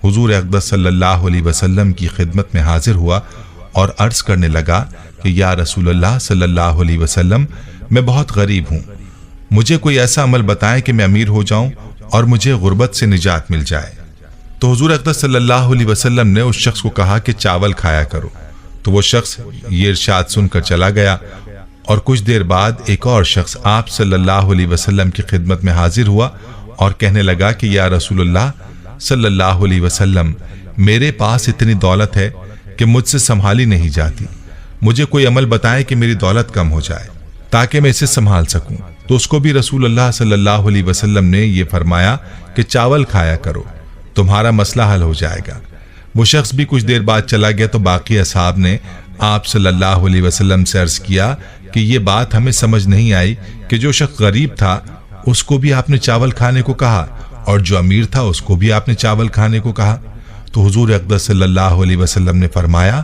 हुजूर अक़दस सल्लल्लाहु अलैहि वसल्लम की खिदमत में हाजिर हुआ और अर्ज करने लगा कि या रसूलल्लाह सल्लल्लाहु अलैहि वसल्लम, मैं बहुत गरीब हूँ, मुझे कोई ऐसा अमल बताएं कि मैं अमीर हो जाऊं और मुझे गुर्बत से निजात मिल जाए। तो हुजूर अक़दस सल्लल्लाहु अलैहि वसल्लम ने उस शख्स को कहा कि चावल खाया करो। तो वो शख्स ये इरशाद सुनकर चला गया और कुछ देर बाद एक और शख्स आप सल्लल्लाहु अलैहि वसल्लम की खिदमत में हाजिर हुआ और कहने लगा कि या रसूलल्लाह सल्लल्लाहु अलैहि वसल्लम, मेरे पास इतनी दौलत है कि मुझसे संभाली नहीं जाती, मुझे कोई अमल बताएं कि मेरी दौलत कम हो जाए ताकि मैं इसे संभाल सकूं। तो उसको भी रसूलुल्लाह सल्लल्लाहु अलैहि वसल्लम ने ये फरमाया कि चावल खाया करो, तुम्हारा मसला हल हो जाएगा। वो शख्स भी कुछ देर बाद चला गया तो बाकी असहाब ने आप सल्लल्लाहु अलैहि वसल्लम से अर्ज किया कि ये बात हमें समझ नहीं आई कि जो शख्स गरीब था उसको भी आपने चावल खाने को कहा और जो अमीर था उसको भी आपने चावल खाने को कहा। तो हुजूर अक़दस सल्लल्लाहु अलैहि वसल्लम ने फरमाया,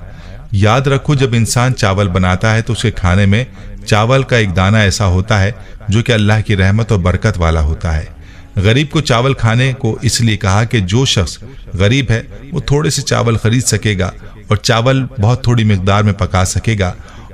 याद रखो जब इंसान चावल बनाता है तो उसके खाने में चावल का एक दाना ऐसा होता है जो कि अल्लाह की रहमत और बरकत वाला होता है। गरीब को चावल खाने को इसलिए कहा कि जो शख्स गरीब है वो थोड़े से चावल खरीद सकेगा और चावल बहुत थोड़ी मिकदार में पका सकेगा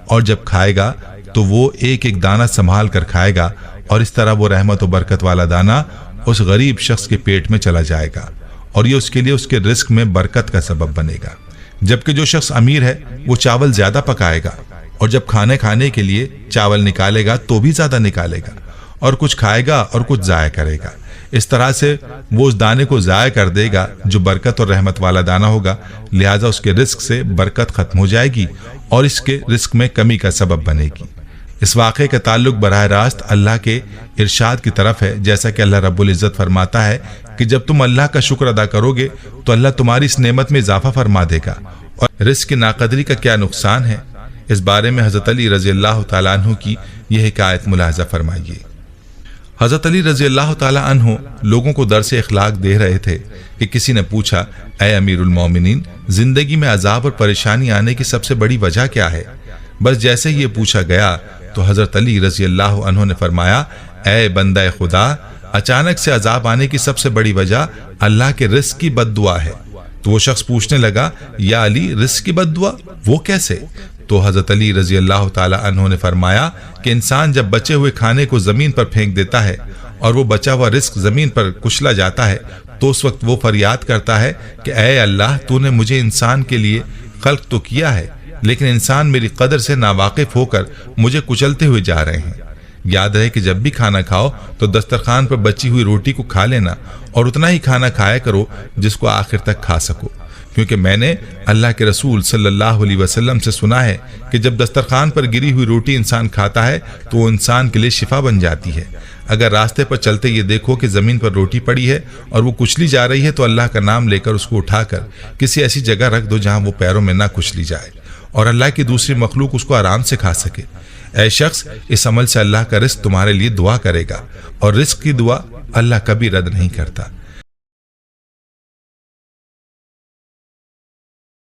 और जब खाएगा तो वो एक एक दाना संभाल कर खाएगा और इस तरह वो रहमत और बरकत वाला दाना उस गरीब शख्स के पेट में चला जाएगा और ये उसके लिए उसके रिस्क में बरकत का सबब बनेगा। जबकि जो शख्स अमीर है वो चावल ज्यादा पकाएगा और जब खाने के लिए चावल निकालेगा तो भी ज्यादा निकालेगा और कुछ खाएगा और कुछ जाया करेगा। इस तरह से वो उस दाने को जाया कर देगा जो बरकत और रहमत वाला दाना होगा, लिहाजा उसके रिस्क से बरकत खत्म हो जाएगी और इसके रिस्क में कमी का सबब बनेगी। इस वाक़े का ताल्लुक बराह रास्त अल्लाह के इरशाद की तरफ है, जैसा कि अल्लाह रब्बुल इज़्ज़त फरमाता है कि जब तुम अल्लाह का शुक्र अदा करोगे तो अल्लाह तुम्हारी इस नेमत में इजाफा फरमा देगा। और रिस्क की नाकदरी का क्या नुकसान है, इस बारे में हज़रत अली रज़ी अल्लाह तआला अन्हु की यह हिकायत मुलाहज़ा फरमाइए। हज़रत अली रज़ी अल्लाह तआला अन्हु लोगों को दर्स इखलाक दे रहे थे कि किसी ने पूछा, ऐ अमीरुल मोमिनीन, जिंदगी में अजाब और परेशानी आने की सबसे बड़ी वजह क्या है? बस जैसे ही ये पूछा गया तो हज़रत अली रज़ी अल्लाह अन्हु ने फरमाया, ऐ बंदा खुदा, अचानक से अजाब आने की सबसे बड़ी वजह अल्लाह के रिस्क की बद्दुआ है। तो वो शख्स पूछने लगा, या अली, रिस्क की बद्दुआ वो कैसे? तो हज़रत अली रज़ी अल्लाह ताला अन्हु ने फरमाया कि इंसान जब बचे हुए खाने को ज़मीन पर फेंक देता है और वो बचा हुआ रिस्क ज़मीन पर कुचला जाता है तो उस वक्त वो फरियाद करता है कि ऐ अल्लाह, तूने मुझे इंसान के लिए खल्क तो किया है, लेकिन इंसान मेरी कदर से नावाकिफ होकर मुझे कुचलते हुए जा रहे हैं। याद रहे कि जब भी खाना खाओ तो दस्तरखान पर बची हुई रोटी को खा लेना और उतना ही खाना खाया करो जिसको आखिर तक खा सको, क्योंकि मैंने अल्लाह के रसूल सल्लल्लाहु अलैहि वसल्लम से सुना है कि जब दस्तरखान पर गिरी हुई रोटी इंसान खाता है तो वो इंसान के लिए शिफा बन जाती है। अगर रास्ते पर चलते ये देखो कि ज़मीन पर रोटी पड़ी है और वो कुचली जा रही है तो अल्लाह का नाम लेकर उसको उठाकर किसी ऐसी जगह रख दो जहाँ वो पैरों में ना कुचली जाए और अल्लाह की दूसरी मखलूक उसको आराम से खा सके। ऐ शख्स, इस अमल से अल्लाह का रिस्क तुम्हारे लिए दुआ करेगा और रिस्क की दुआ अल्लाह कभी रद्द नहीं करता।